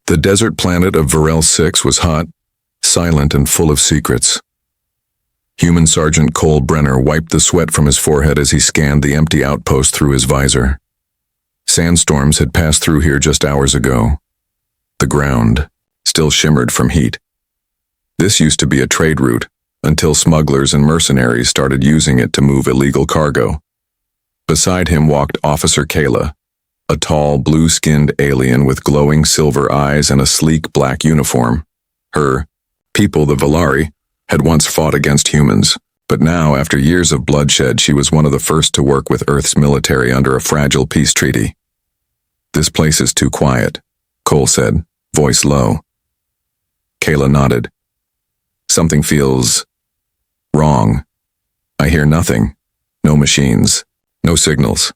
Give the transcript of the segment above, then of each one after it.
The desert planet of Varel 6 was hot, silent, and full of secrets. Human Sergeant Cole Brenner wiped the sweat from his forehead as he scanned the empty outpost through his visor. Sandstorms had passed through here just hours ago. The ground still shimmered from heat. This used to be a trade route, until smugglers and mercenaries started using it to move illegal cargo. Beside him walked Officer Kayla, a tall, blue-skinned alien with glowing silver eyes and a sleek black uniform. Her people, the Valari, had once fought against humans, but now, after years of bloodshed, she was one of the first to work with Earth's military under a fragile peace treaty. "This place is too quiet," Cole said, voice low. Kayla nodded. "Something feels wrong. I hear nothing. No machines. No signals."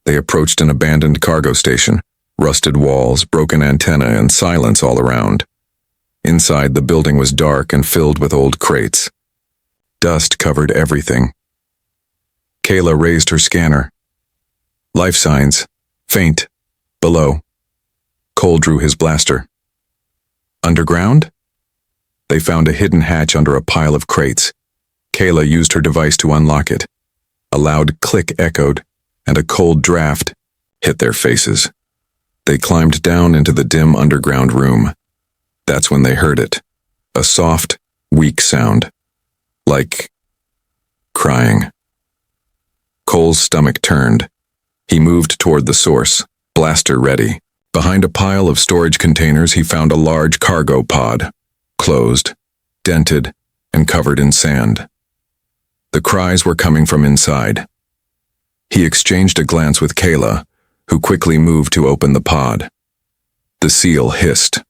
They approached an abandoned cargo station, rusted walls, broken antenna, and silence all around. Inside, the building was dark and filled with old crates. Dust covered everything. Kayla raised her scanner. "Life signs. Faint. Below." Cole drew his blaster. "Underground?" They found a hidden hatch under a pile of crates. Kayla used her device to unlock it. A loud click echoed, and a cold draft hit their faces. They climbed down into the dim underground room. That's when they heard it. A soft, weak sound. Like crying. Cole's stomach turned. He moved toward the source, blaster ready. Behind a pile of storage containers, he found a large cargo pod. Closed, dented, and covered in sand. The cries were coming from inside. He exchanged a glance with Kayla, who quickly moved to open the pod. The seal hissed.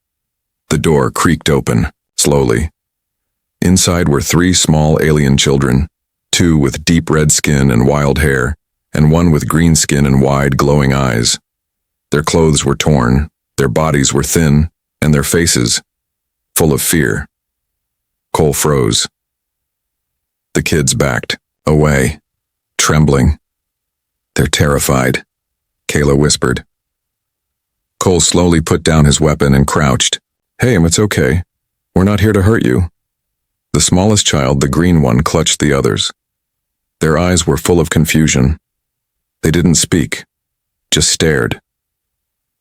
The door creaked open, slowly. Inside were 3 small alien children, 2 with deep red skin and wild hair, and 1 with green skin and wide, glowing eyes. Their clothes were torn, their bodies were thin, and their faces full of fear. Cole froze. The kids backed away, trembling. "They're terrified," Kayla whispered. Cole slowly put down his weapon and crouched. "Hey, it's okay. We're not here to hurt you." The smallest child, the green one, clutched the others. Their eyes were full of confusion. They didn't speak, just stared.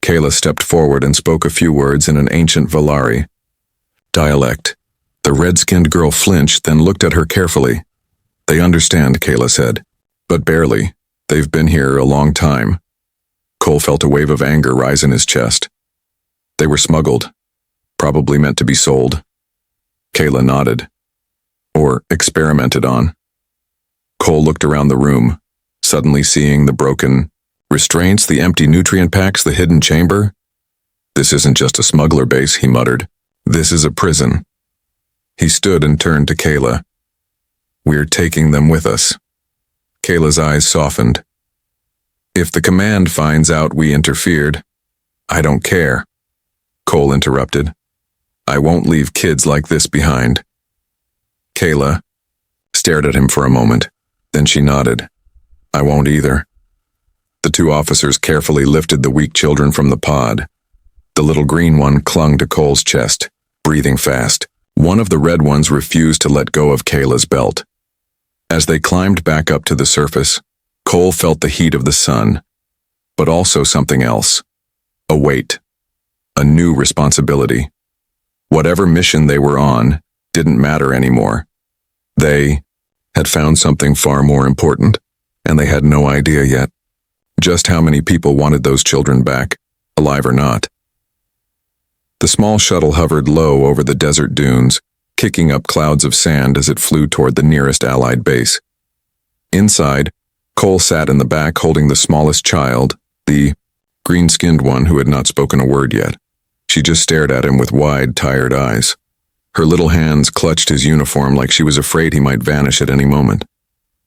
Kayla stepped forward and spoke a few words in an ancient Valari dialect. The red-skinned girl flinched, then looked at her carefully. "They understand," Kayla said, "but barely. They've been here a long time." Cole felt a wave of anger rise in his chest. They were smuggled, probably meant to be sold. Kayla nodded. Or experimented on. Cole looked around the room, suddenly seeing the broken restraints, the empty nutrient packs, the hidden chamber. "This isn't just a smuggler base," he muttered. "This is a prison." He stood and turned to Kayla. "We're taking them with us." Kayla's eyes softened. "If the command finds out we interfered, I don't care." Cole interrupted. "I won't leave kids like this behind." Kayla stared at him for a moment, then she nodded. "I won't either." The 2 officers carefully lifted the weak children from the pod. The little green one clung to Cole's chest, breathing fast. One of the red ones refused to let go of Kayla's belt. As they climbed back up to the surface, Cole felt the heat of the sun, but also something else. A weight. A new responsibility. Whatever mission they were on didn't matter anymore. They had found something far more important, and they had no idea yet just how many people wanted those children back, alive or not. The small shuttle hovered low over the desert dunes, kicking up clouds of sand as it flew toward the nearest Allied base. Inside, Cole sat in the back holding the smallest child, the green-skinned one who had not spoken a word yet. She just stared at him with wide, tired eyes. Her little hands clutched his uniform like she was afraid he might vanish at any moment.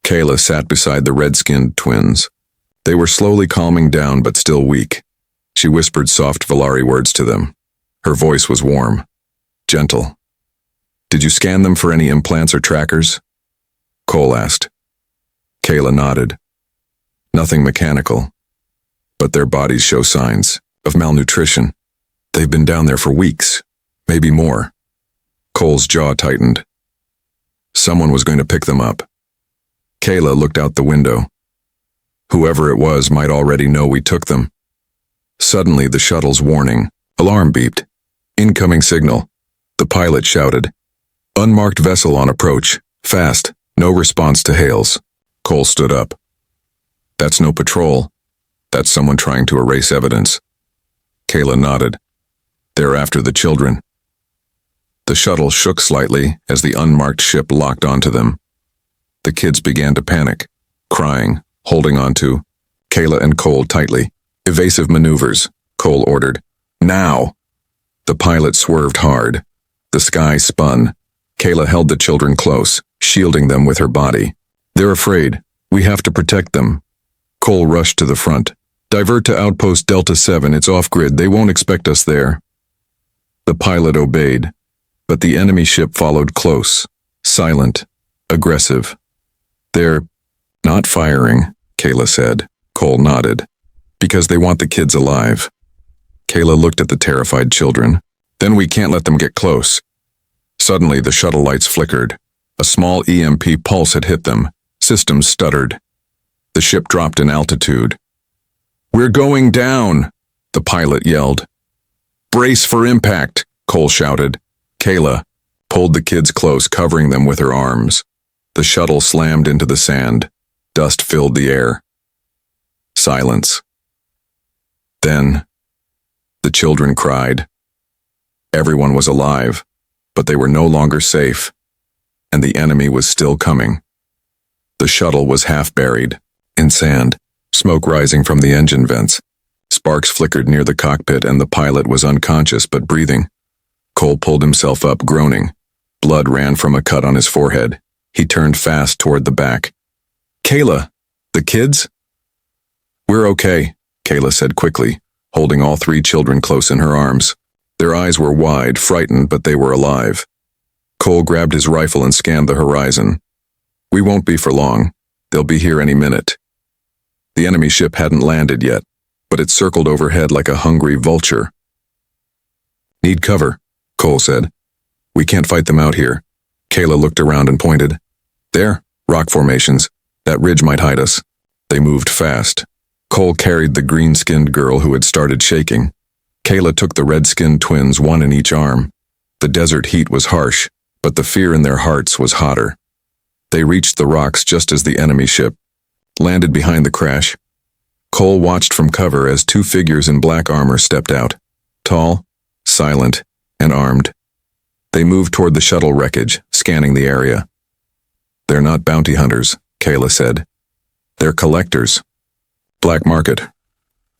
Kayla sat beside the red-skinned twins. They were slowly calming down but still weak. She whispered soft Valari words to them. Her voice was warm, gentle. "Did you scan them for any implants or trackers?" Cole asked. Kayla nodded. "Nothing mechanical, but their bodies show signs of malnutrition. They've been down there for weeks, maybe more. Cole's jaw tightened. Someone was going to pick them up. Kayla looked out the window. Whoever it was might already know we took them. Suddenly, the shuttle's warning. Alarm beeped. Incoming signal. The pilot shouted. Unmarked vessel on approach. Fast. No response to hails. Cole stood up. That's no patrol. That's someone trying to erase evidence. Kayla nodded. They're after the children. The shuttle shook slightly as the unmarked ship locked onto them. The kids began to panic, crying, holding onto Kayla and Cole tightly. Evasive maneuvers, Cole ordered. Now! The pilot swerved hard. The sky spun. Kayla held the children close, shielding them with her body. They're afraid. We have to protect them. Cole rushed to the front. Divert to Outpost Delta 7, it's off-grid, they won't expect us there. The pilot obeyed, but the enemy ship followed close, silent, aggressive. They're not firing, Kayla said. Cole nodded. Because they want the kids alive. Kayla looked at the terrified children. Then we can't let them get close. Suddenly, the shuttle lights flickered. A small EMP pulse had hit them. Systems stuttered. The ship dropped in altitude. We're going down, the pilot yelled. Brace for impact, Cole shouted. Kayla pulled the kids close, covering them with her arms. The shuttle slammed into the sand. Dust filled the air. Silence. Then, the children cried. Everyone was alive, but they were no longer safe, and the enemy was still coming. The shuttle was half buried in sand, smoke rising from the engine vents. Sparks flickered near the cockpit, and the pilot was unconscious but breathing. Cole pulled himself up, groaning. Blood ran from a cut on his forehead. He turned fast toward the back. Kayla, the kids? We're okay, Kayla said quickly, holding all three children close in her arms. Their eyes were wide, frightened, but they were alive. Cole grabbed his rifle and scanned the horizon. We won't be for long. They'll be here any minute. The enemy ship hadn't landed yet, but it circled overhead like a hungry vulture. Need cover, Cole said. We can't fight them out here. Kayla looked around and pointed. There, rock formations. That ridge might hide us. They moved fast. Cole carried the green-skinned girl who had started shaking. Kayla took the red-skinned twins, one in each arm. The desert heat was harsh, but the fear in their hearts was hotter. They reached the rocks just as the enemy ship landed behind the crash. Cole watched from cover as two figures in black armor stepped out, tall, silent, and armed. They moved toward the shuttle wreckage, scanning the area. They're not bounty hunters, Kayla said. They're collectors. Black market.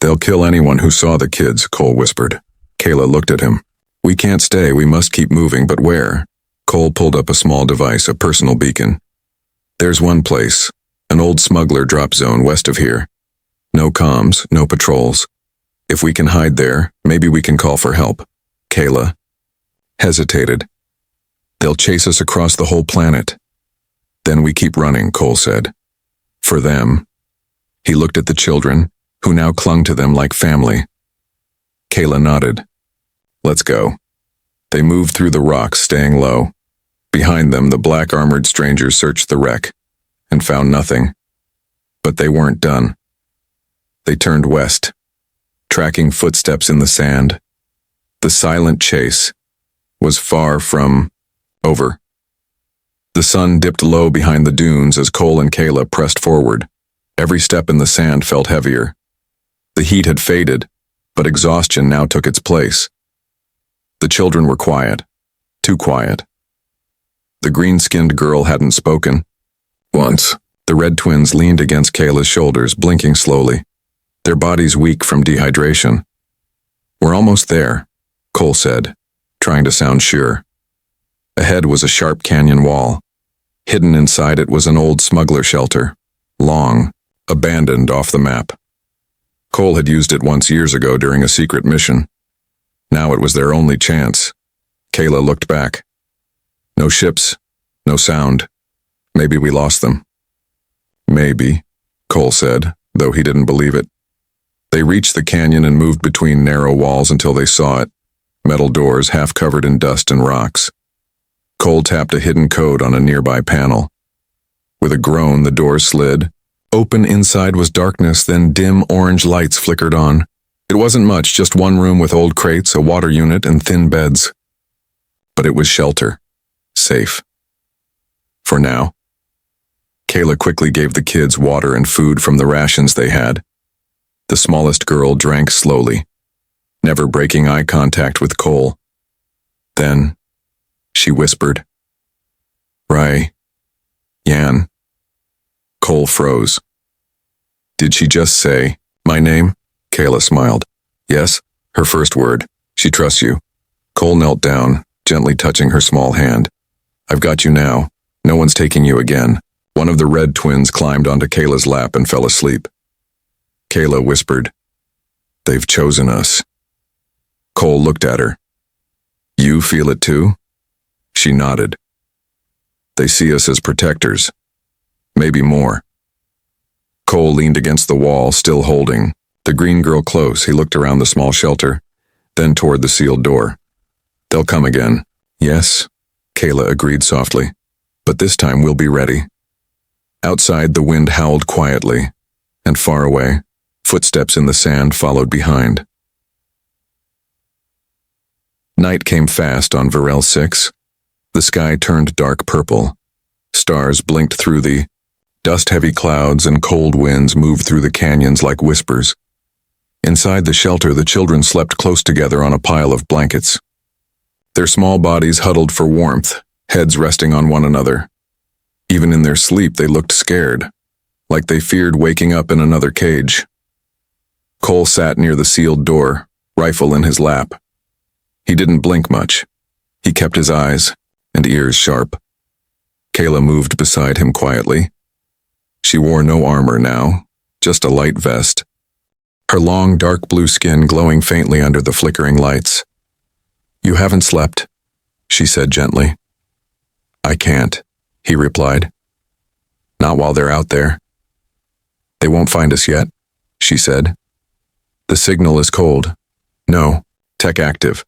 They'll kill anyone who saw the kids, Cole whispered. Kayla looked at him. We can't stay, we must keep moving, but where? Cole pulled up a small device, a personal beacon. There's one place, an old smuggler drop zone west of here. No comms, no patrols. If we can hide there, maybe we can call for help. Kayla hesitated. They'll chase us across the whole planet. Then we keep running, Cole said. For them. He looked at the children, who now clung to them like family. Kayla nodded. Let's go. They moved through the rocks, staying low. Behind them, the black-armored strangers searched the wreck and found nothing. But they weren't done. They turned west, tracking footsteps in the sand. The silent chase was far from over. The sun dipped low behind the dunes as Cole and Kayla pressed forward. Every step in the sand felt heavier. The heat had faded, but exhaustion now took its place. The children were quiet, too quiet. The green-skinned girl hadn't spoken. Once, the red twins leaned against Kayla's shoulders, blinking slowly, their bodies weak from dehydration. We're almost there, Cole said, trying to sound sure. Ahead was a sharp canyon wall. Hidden inside it was an old smuggler shelter, long, abandoned off the map. Cole had used it once years ago during a secret mission. Now it was their only chance. Kayla looked back. No ships, no sound. Maybe we lost them. Maybe, Cole said, though he didn't believe it. They reached the canyon and moved between narrow walls until they saw it, metal doors half covered in dust and rocks. Cole tapped a hidden code on a nearby panel. With a groan, the door slid. Open inside was darkness, then dim orange lights flickered on. It wasn't much, just one room with old crates, a water unit, and thin beds. But it was shelter. Safe. For now. Kayla quickly gave the kids water and food from the rations they had. The smallest girl drank slowly, never breaking eye contact with Cole. Then, she whispered, "Rai. Yan." Cole froze. Did she just say, "My name"? Kayla smiled. Yes, her first word. She trusts you. Cole knelt down, gently touching her small hand. I've got you now. No one's taking you again. One of the red twins climbed onto Kayla's lap and fell asleep. Kayla whispered, "They've chosen us." Cole looked at her. You feel it too? She nodded. They see us as protectors. Maybe more. Cole leaned against the wall, still holding the green girl close. He looked around the small shelter, then toward the sealed door. They'll come again. Yes, Kayla agreed softly. But this time we'll be ready. Outside, the wind howled quietly, and far away, footsteps in the sand followed behind. Night came fast on Varel 6. The sky turned dark purple. Stars blinked through the dust-heavy clouds, and cold winds moved through the canyons like whispers. Inside the shelter, the children slept close together on a pile of blankets. Their small bodies huddled for warmth, heads resting on one another. Even in their sleep, they looked scared, like they feared waking up in another cage. Cole sat near the sealed door, rifle in his lap. He didn't blink much. He kept his eyes and ears sharp. Kayla moved beside him quietly. She wore no armor now, just a light vest. Her long, dark blue skin glowing faintly under the flickering lights. You haven't slept, she said gently. I can't, he replied. Not while they're out there. They won't find us yet, she said. The signal is cold. No, tech active.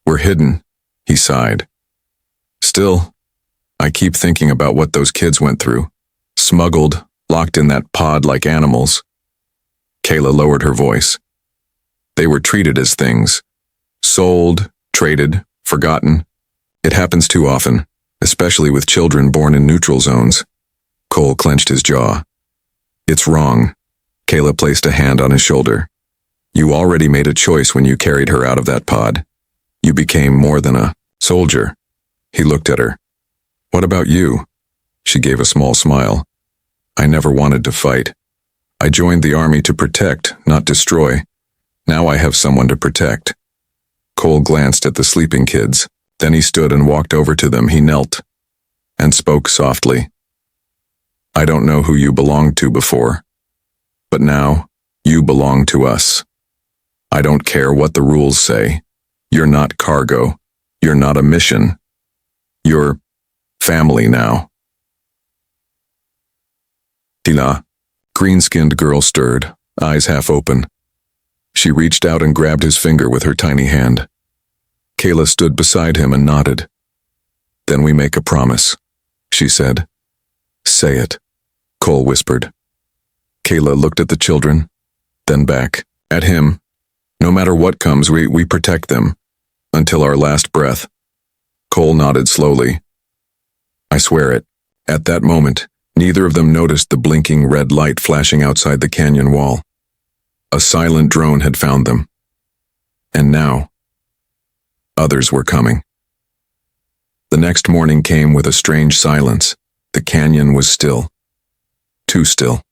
We're hidden, he sighed. Still, I keep thinking about what those kids went through. Smuggled, locked in that pod like animals. Kayla lowered her voice. They were treated as things. Sold, traded, forgotten. It happens too often, especially with children born in neutral zones. Cole clenched his jaw. It's wrong. Kayla placed a hand on his shoulder. You already made a choice when you carried her out of that pod. You became more than a soldier. He looked at her. What about you? She gave a small smile. I never wanted to fight. I joined the army to protect, not destroy. Now I have someone to protect. Cole glanced at the sleeping kids. Then he stood and walked over to them. He knelt and spoke softly. I don't know who you belonged to before, but now you belong to us. I don't care what the rules say. You're not cargo. You're not a mission. You're family now. Tila, green-skinned girl stirred, eyes half open. She reached out and grabbed his finger with her tiny hand. Kayla stood beside him and nodded. Then we make a promise, she said. Say it, Cole whispered. Kayla looked at the children, then back at him. No matter what comes, we protect them. Until our last breath. Cole nodded slowly. I swear it. At that moment, neither of them noticed the blinking red light flashing outside the canyon wall. A silent drone had found them. And now, others were coming. The next morning came with a strange silence. The canyon was still. Too still.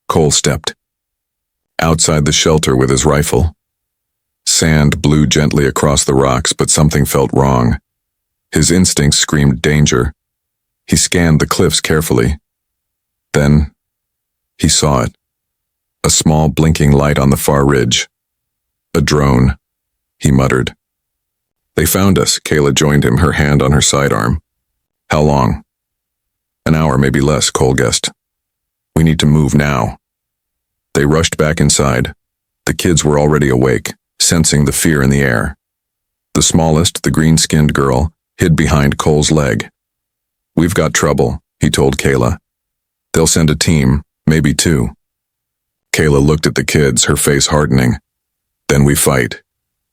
Cole stepped outside the shelter with his rifle. Sand blew gently across the rocks, but something felt wrong. His instincts screamed danger. He scanned the cliffs carefully. Then, he saw it. A small blinking light on the far ridge. A drone, he muttered. They found us, Kayla joined him, her hand on her sidearm. How long? An hour, maybe less, Cole guessed. We need to move now. They rushed back inside. The kids were already awake, sensing the fear in the air. The smallest, the green-skinned girl, hid behind Cole's leg. "We've got trouble," he told Kayla. "They'll send a team, maybe two." Kayla looked at the kids, her face hardening. "Then we fight.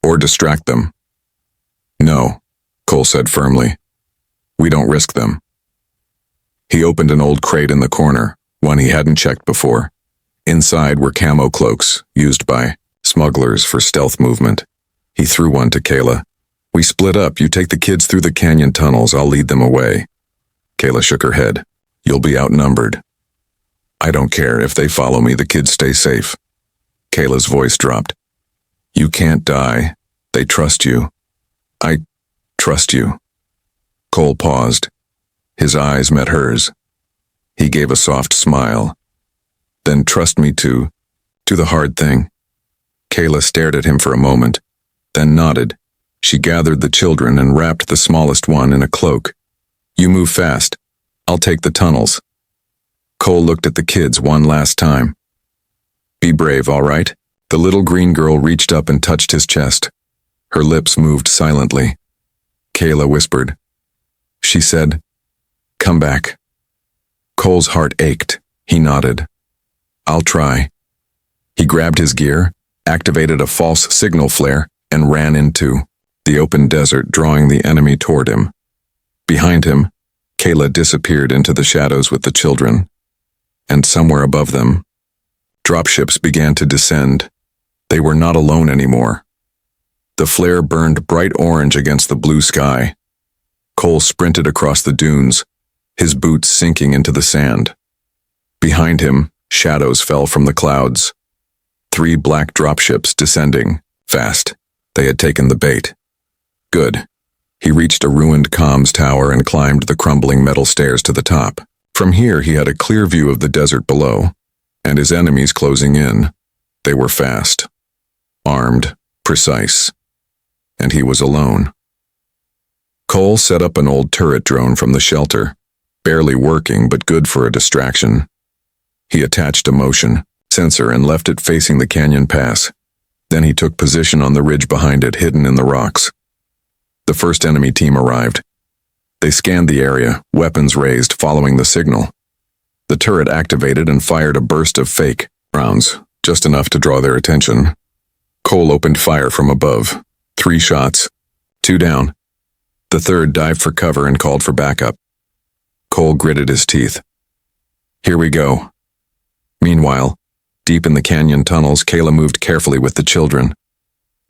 Or distract them." "No," Cole said firmly. "We don't risk them." He opened an old crate in the corner, one he hadn't checked before. Inside were camo cloaks, used by smugglers for stealth movement. He threw one to Kayla. "We split up. You take the kids through the canyon tunnels. I'll lead them away." Kayla shook her head. "You'll be outnumbered." "I don't care. If they follow me, the kids stay safe." Kayla's voice dropped. "You can't die. They trust you." "I trust you." Cole paused. His eyes met hers. He gave a soft smile. "Then trust me to the hard thing." Kayla stared at him for a moment, then nodded. She gathered the children and wrapped the smallest one in a cloak. "You move fast. I'll take the tunnels." Cole looked at the kids one last time. "Be brave, all right?" The little green girl reached up and touched his chest. Her lips moved silently. Kayla whispered. She said, "Come back." Cole's heart ached. He nodded. "I'll try." He grabbed his gear, activated a false signal flare, and ran into the open desert, drawing the enemy toward him. Behind him, Kayla disappeared into the shadows with the children. And somewhere above them, dropships began to descend. They were not alone anymore. The flare burned bright orange against the blue sky. Cole sprinted across the dunes, his boots sinking into the sand. Behind him, shadows fell from the clouds. 3 black dropships descending, fast. They had taken the bait. Good. He reached a ruined comms tower and climbed the crumbling metal stairs to the top. From here he had a clear view of the desert below, and his enemies closing in. They were fast, armed, precise, and he was alone. Cole set up an old turret drone from the shelter, barely working but good for a distraction. He attached a motion sensor and left it facing the canyon pass. Then he took position on the ridge behind it, hidden in the rocks. The first enemy team arrived. They scanned the area, weapons raised, following the signal. The turret activated and fired a burst of fake rounds, just enough to draw their attention. Cole opened fire from above. 3 shots. 2 down. The third dived for cover and called for backup. Cole gritted his teeth. Here we go. Meanwhile, deep in the canyon tunnels, Kayla moved carefully with the children.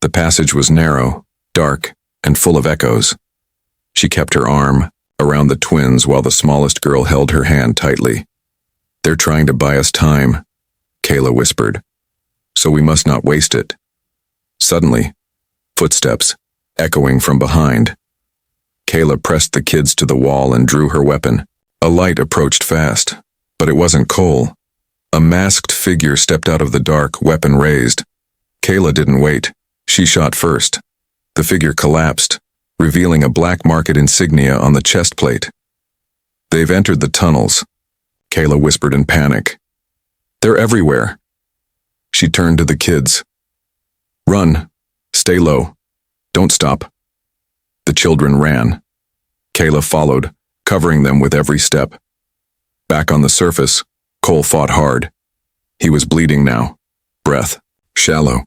The passage was narrow, dark, and full of echoes. She kept her arm around the twins while the smallest girl held her hand tightly. "They're trying to buy us time," Kayla whispered, "so we must not waste it." Suddenly, footsteps, echoing from behind. Kayla pressed the kids to the wall and drew her weapon. A light approached fast, but it wasn't Cole. A masked figure stepped out of the dark, weapon raised. Kayla didn't wait. She shot first. The figure collapsed, revealing a black market insignia on the chest plate. "They've entered the tunnels," Kayla whispered in panic. "They're everywhere." She turned to the kids. "Run. Stay low. Don't stop." The children ran. Kayla followed, covering them with every step. Back on the surface, Cole fought hard. He was bleeding now. Breath shallow.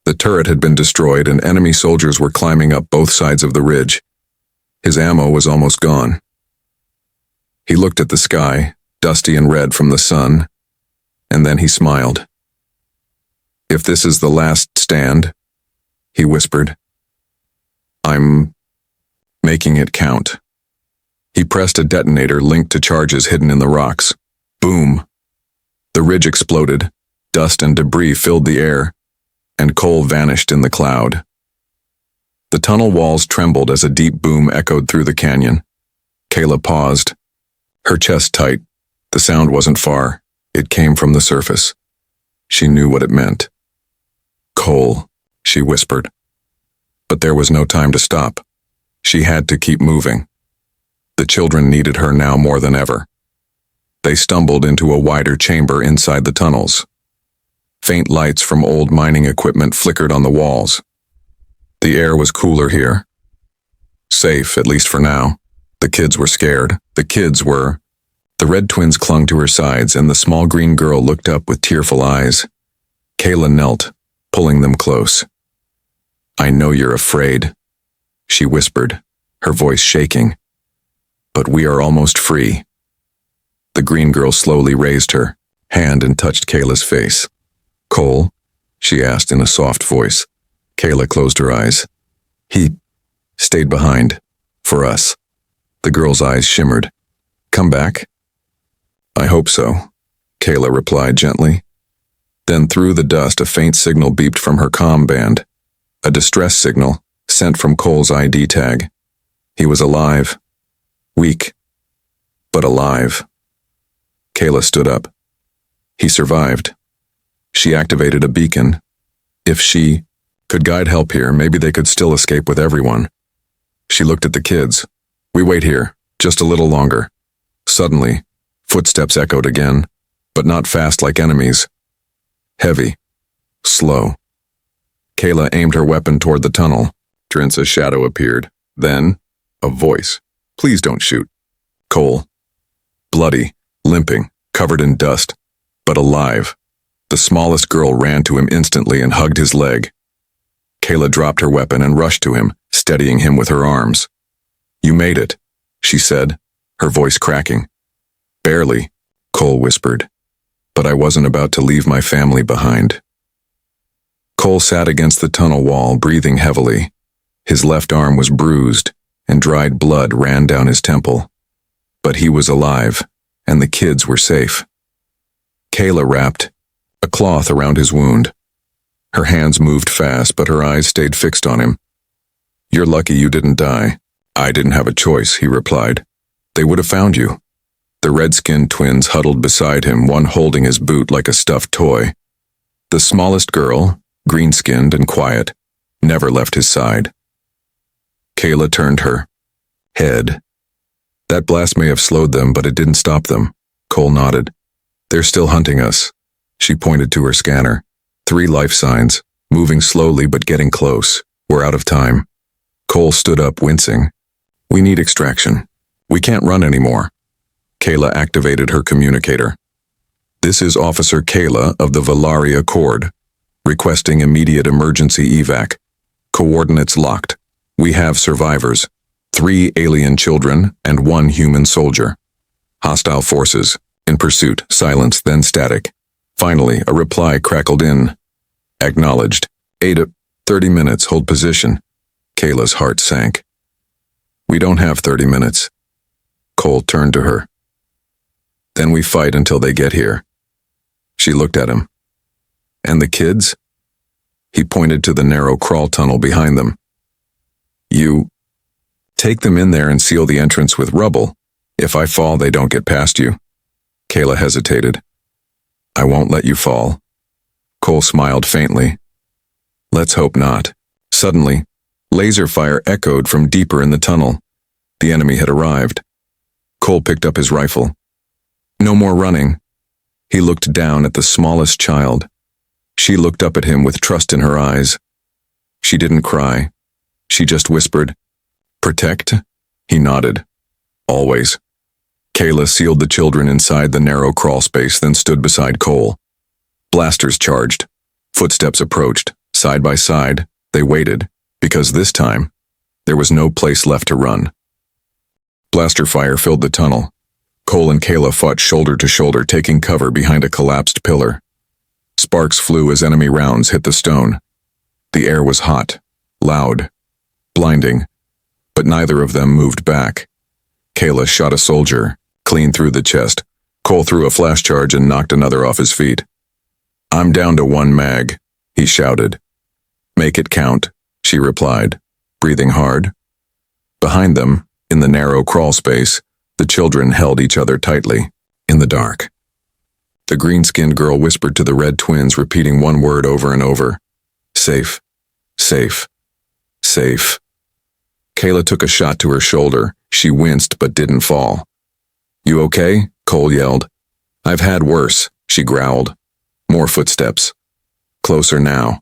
The turret had been destroyed and enemy soldiers were climbing up both sides of the ridge. His ammo was almost gone. He looked at the sky, dusty and red from the sun, and then he smiled. "If this is the last stand," he whispered, "I'm making it count." He pressed a detonator linked to charges hidden in the rocks. Boom! The ridge exploded, dust and debris filled the air, and Cole vanished in the cloud. The tunnel walls trembled as a deep boom echoed through the canyon. Kayla paused, her chest tight. The sound wasn't far. It came from the surface. She knew what it meant. "Cole," she whispered. But there was no time to stop. She had to keep moving. The children needed her now more than ever. They stumbled into a wider chamber inside the tunnels. Faint lights from old mining equipment flickered on the walls. The air was cooler here. Safe, at least for now. The kids were scared. The red twins clung to her sides, and the small green girl looked up with tearful eyes. Kayla knelt, pulling them close. "I know you're afraid," she whispered, her voice shaking. "But we are almost free." The green girl slowly raised her hand and touched Kayla's face. "Cole?" she asked in a soft voice. Kayla closed her eyes. "He stayed behind. For us." The girl's eyes shimmered. "Come back?" "I hope so," Kayla replied gently. Then through the dust a faint signal beeped from her comm band. A distress signal sent from Cole's ID tag. He was alive. Weak, but alive. Kayla stood up. He survived. She activated a beacon. If she could guide help here, maybe they could still escape with everyone. She looked at the kids. "We wait here, just a little longer." Suddenly, footsteps echoed again, but not fast like enemies. Heavy. Slow. Kayla aimed her weapon toward the tunnel. Drence's shadow appeared. Then, a voice. "Please don't shoot." Cole. Bloody, limping, covered in dust, but alive. The smallest girl ran to him instantly and hugged his leg. Kayla dropped her weapon and rushed to him, steadying him with her arms. "You made it," she said, her voice cracking. "Barely," Cole whispered. "But I wasn't about to leave my family behind." Cole sat against the tunnel wall, breathing heavily. His left arm was bruised, and dried blood ran down his temple. But he was alive, and the kids were safe. Kayla wrapped a cloth around his wound. Her hands moved fast, but her eyes stayed fixed on him. "You're lucky you didn't die." "I didn't have a choice," he replied. "They would have found you." The red-skinned twins huddled beside him, one holding his boot like a stuffed toy. The smallest girl, green-skinned and quiet, never left his side. Kayla turned her head. "That blast may have slowed them, but it didn't stop them." Cole nodded. "They're still hunting us." She pointed to her scanner. 3 life signs, moving slowly but getting close. "We're out of time." Cole stood up, wincing. "We need extraction. We can't run anymore." Kayla activated her communicator. "This is Officer Kayla of the Valaria Accord, requesting immediate emergency evac. Coordinates locked. We have survivors. 3 alien children and 1 human soldier. Hostile forces. In pursuit. Silence, then static. Finally, a reply crackled in. Acknowledged. 30 minutes, hold position." Kayla's heart sank. "We don't have 30 minutes. Cole turned to her. "Then we fight until they get here." She looked at him. "And the kids?" He pointed to the narrow crawl tunnel behind them. "You take them in there and seal the entrance with rubble. If I fall, they don't get past you." Kayla hesitated. "I won't let you fall." Cole smiled faintly. "Let's hope not." Suddenly, laser fire echoed from deeper in the tunnel. The enemy had arrived. Cole picked up his rifle. "No more running." He looked down at the smallest child. She looked up at him with trust in her eyes. She didn't cry. She just whispered, "Protect?" He nodded. "Always." Kayla sealed the children inside the narrow crawl space, then stood beside Cole. Blasters charged. Footsteps approached. Side by side, they waited, because this time, there was no place left to run. Blaster fire filled the tunnel. Cole and Kayla fought shoulder to shoulder, taking cover behind a collapsed pillar. Sparks flew as enemy rounds hit the stone. The air was hot, loud, blinding, but neither of them moved back. Kayla shot a soldier, clean through the chest. Cole threw a flash charge and knocked another off his feet. "I'm down to 1 mag, he shouted. "Make it count," she replied, breathing hard. Behind them, in the narrow crawl space, the children held each other tightly, in the dark. The green-skinned girl whispered to the red twins, repeating one word over and over. "Safe, safe, safe." Kayla took a shot to her shoulder. She winced but didn't fall. "You okay?" Cole yelled. "I've had worse," she growled. More footsteps. Closer now.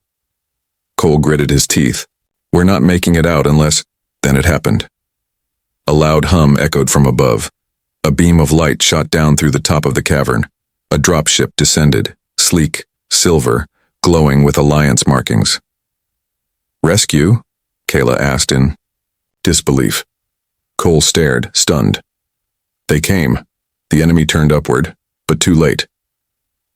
Cole gritted his teeth. We're not making it out unless... Then it happened. A loud hum echoed from above. A beam of light shot down through the top of the cavern. A dropship descended, sleek, silver, glowing with Alliance markings. Rescue? Kayla asked in disbelief. Cole stared, stunned. They came. The enemy turned upward, but too late.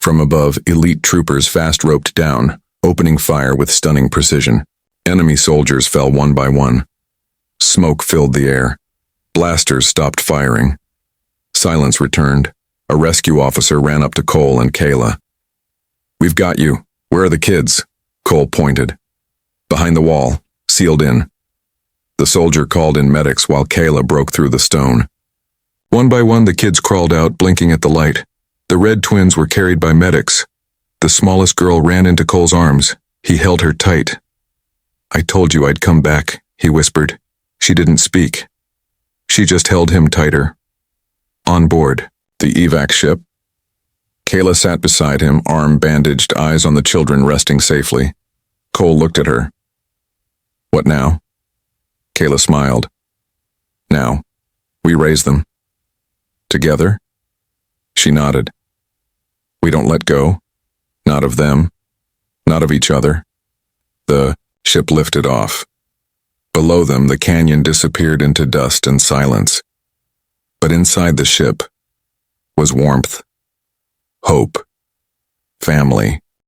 From above, elite troopers fast roped down, opening fire with stunning precision. Enemy soldiers fell one by one. Smoke filled the air. Blasters stopped firing. Silence returned. A rescue officer ran up to Cole and Kayla. We've got you. Where are the kids? Cole pointed. Behind the wall, sealed in. The soldier called in medics while Kayla broke through the stone. One by one, the kids crawled out, blinking at the light. The red twins were carried by medics. The smallest girl ran into Cole's arms. He held her tight. I told you I'd come back, he whispered. She didn't speak. She just held him tighter. On board, the evac ship. Kayla sat beside him, arm bandaged, eyes on the children resting safely. Cole looked at her. What now? Kayla smiled. Now, we raise them. Together? She nodded. We don't let go. Not of them. Not of each other. The ship lifted off. Below them, the canyon disappeared into dust and silence. But inside the ship was warmth, hope, family.